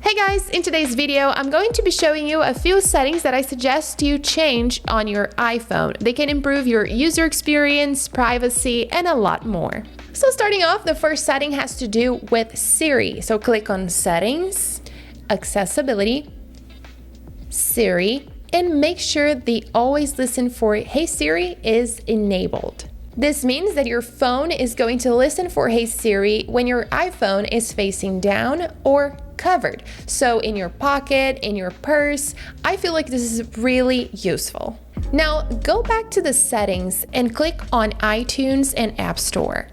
Hey guys, in today's video, I'm going to be showing you a few settings that I suggest you change on your iPhone. They can improve your user experience, privacy, and a lot more. So starting off, the first setting has to do with Siri. So click on Settings, Accessibility, Siri, and make sure the Always Listen for Hey Siri is enabled. This means that your phone is going to listen for Hey Siri when your iPhone is facing down or covered. So in your pocket, in your purse, I feel like this is really useful. Now go back to the settings and click on iTunes and App Store.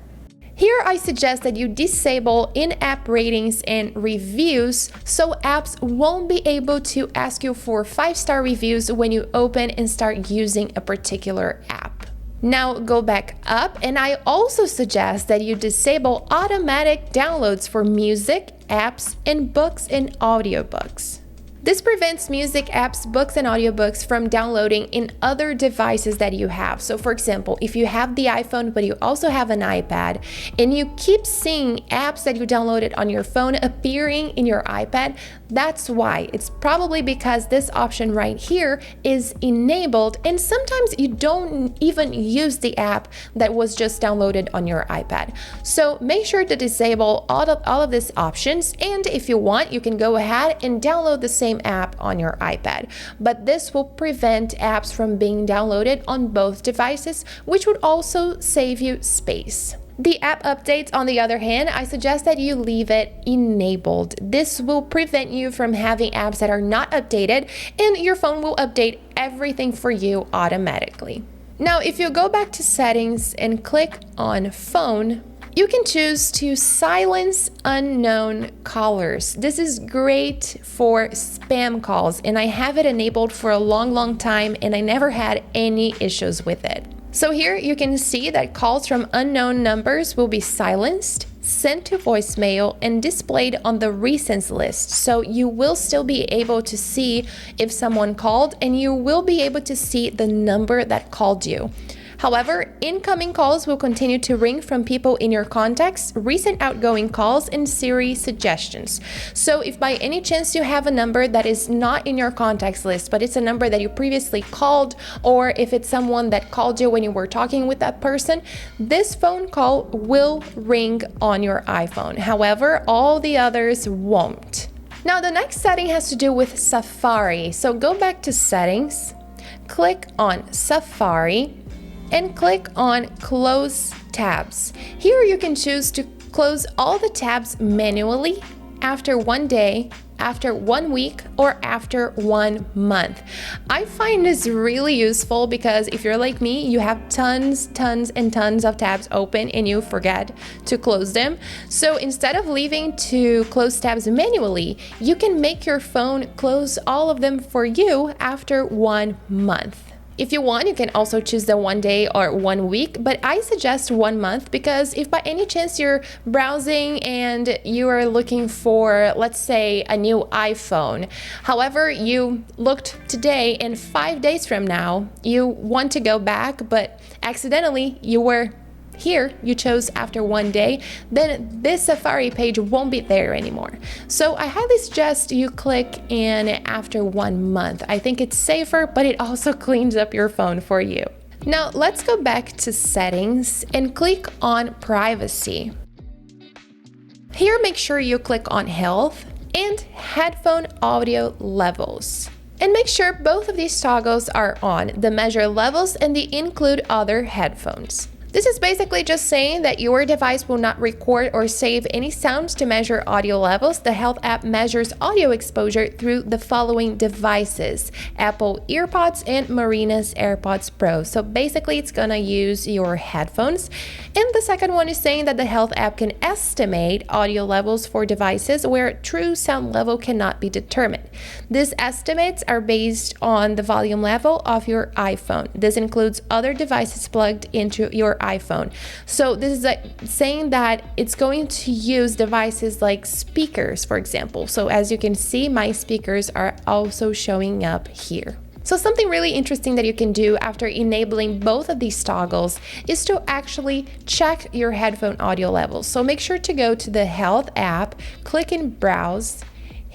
Here I suggest that you disable in-app ratings and reviews so apps won't be able to ask you for 5-star reviews when you open and start using a particular app. Now go back up, and I also suggest that you disable automatic downloads for music, apps, and books and audiobooks. This prevents music, apps, books, and audiobooks from downloading in other devices that you have. So for example, if you have the iPhone but you also have an iPad and you keep seeing apps that you downloaded on your phone appearing in your iPad, that's why. It's probably because this option right here is enabled, and sometimes you don't even use the app that was just downloaded on your iPad. So make sure to disable all of these options, and if you want, you can go ahead and download the same app on your iPad, but this will prevent apps from being downloaded on both devices, which would also save you space. The app updates, on the other hand, I suggest that you leave it enabled. This will prevent you from having apps that are not updated, and your phone will update everything for you automatically. Now, if you go back to settings and click on phone, you can choose to silence unknown callers. This is great for spam calls, and I have it enabled for a long time, and I never had any issues with it. So here you can see that calls from unknown numbers will be silenced, sent to voicemail, and displayed on the recents list. So you will still be able to see if someone called, and you will be able to see the number that called you. However, incoming calls will continue to ring from people in your contacts, recent outgoing calls, and Siri suggestions. So if by any chance you have a number that is not in your contacts list, but it's a number that you previously called, or if it's someone that called you when you were talking with that person, this phone call will ring on your iPhone. However, all the others won't. Now the next setting has to do with Safari. So go back to settings, click on Safari, and click on Close Tabs. Here you can choose to close all the tabs manually after 1 day, after 1 week, or after 1 month. I find this really useful because if you're like me, you have tons of tabs open and you forget to close them. So instead of leaving to close tabs manually, you can make your phone close all of them for you after 1 month. If you want, you can also choose the 1 day or 1 week, but I suggest 1 month because if by any chance you're browsing and you are looking for, let's say, a new iPhone, however, you looked today and 5 days from now, you want to go back, but accidentally you were here, you chose after 1 day, then this Safari page won't be there anymore. So I highly suggest you click in after 1 month. I think it's safer, but it also cleans up your phone for you. Now let's go back to settings and click on privacy. Here, make sure you click on health and headphone audio levels. And make sure both of these toggles are on, the measure levels and the include other headphones. This is basically just saying that your device will not record or save any sounds to measure audio levels. The Health app measures audio exposure through the following devices: Apple EarPods and Marina's AirPods Pro. So basically it's gonna use your headphones. And the second one is saying that the Health app can estimate audio levels for devices where true sound level cannot be determined. These estimates are based on the volume level of your iPhone. This includes other devices plugged into your iPhone. So this is saying that it's going to use devices like speakers, for example. So as you can see, my speakers are also showing up here. So something really interesting that you can do after enabling both of these toggles is to actually check your headphone audio levels. So make sure to go to the Health app, click in Browse,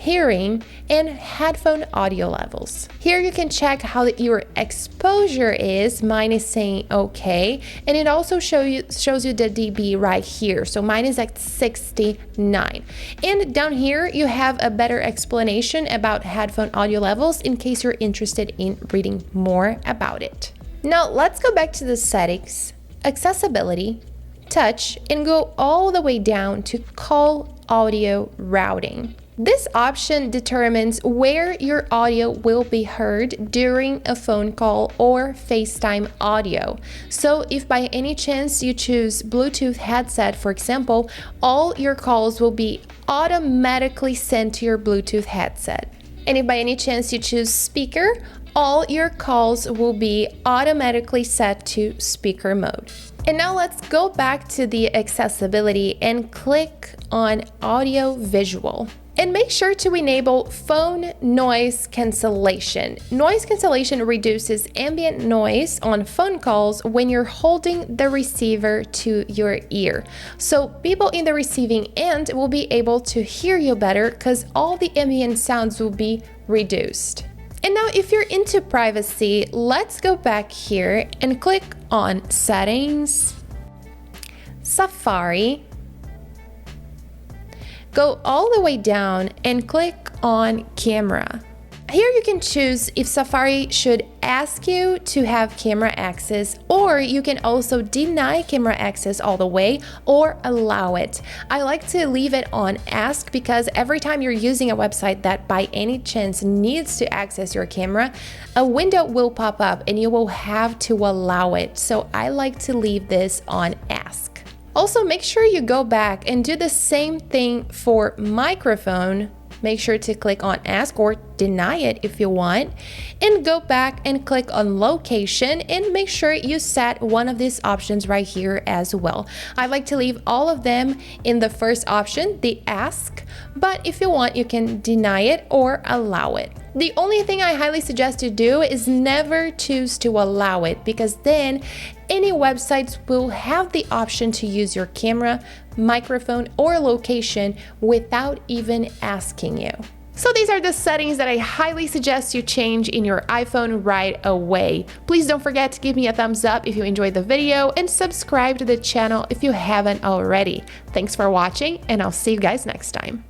hearing, and headphone audio levels. Here you can check how your exposure is. Mine is saying okay, and it also shows you the dB right here. So mine is at 69. And down here you have a better explanation about headphone audio levels in case you're interested in reading more about it. Now let's go back to the settings, accessibility, touch, and go all the way down to call audio routing. This option determines where your audio will be heard during a phone call or FaceTime audio. So if by any chance you choose Bluetooth headset, for example, all your calls will be automatically sent to your Bluetooth headset. And if by any chance you choose speaker, all your calls will be automatically set to speaker mode. And now let's go back to the accessibility and click on audio visual. And make sure to enable phone noise cancellation. Noise cancellation reduces ambient noise on phone calls when you're holding the receiver to your ear. So people in the receiving end will be able to hear you better because all the ambient sounds will be reduced. And now if you're into privacy, let's go back here and click on Settings, Safari, go all the way down and click on Camera. Here you can choose if Safari should ask you to have camera access, or you can also deny camera access all the way or allow it. I like to leave it on ask because every time you're using a website that by any chance needs to access your camera, a window will pop up and you will have to allow it. So I like to leave this on ask. Also, make sure you go back and do the same thing for microphone. Make sure to click on ask or deny it if you want, and go back and click on location and make sure you set one of these options right here as well. I like to leave all of them in the first option, the ask, but if you want, you can deny it or allow it. The only thing I highly suggest you do is never choose to allow it, because then any websites will have the option to use your camera, microphone, or location without even asking you. So these are the settings that I highly suggest you change in your iPhone right away. Please don't forget to give me a thumbs up if you enjoyed the video and subscribe to the channel if you haven't already. Thanks for watching, and I'll see you guys next time.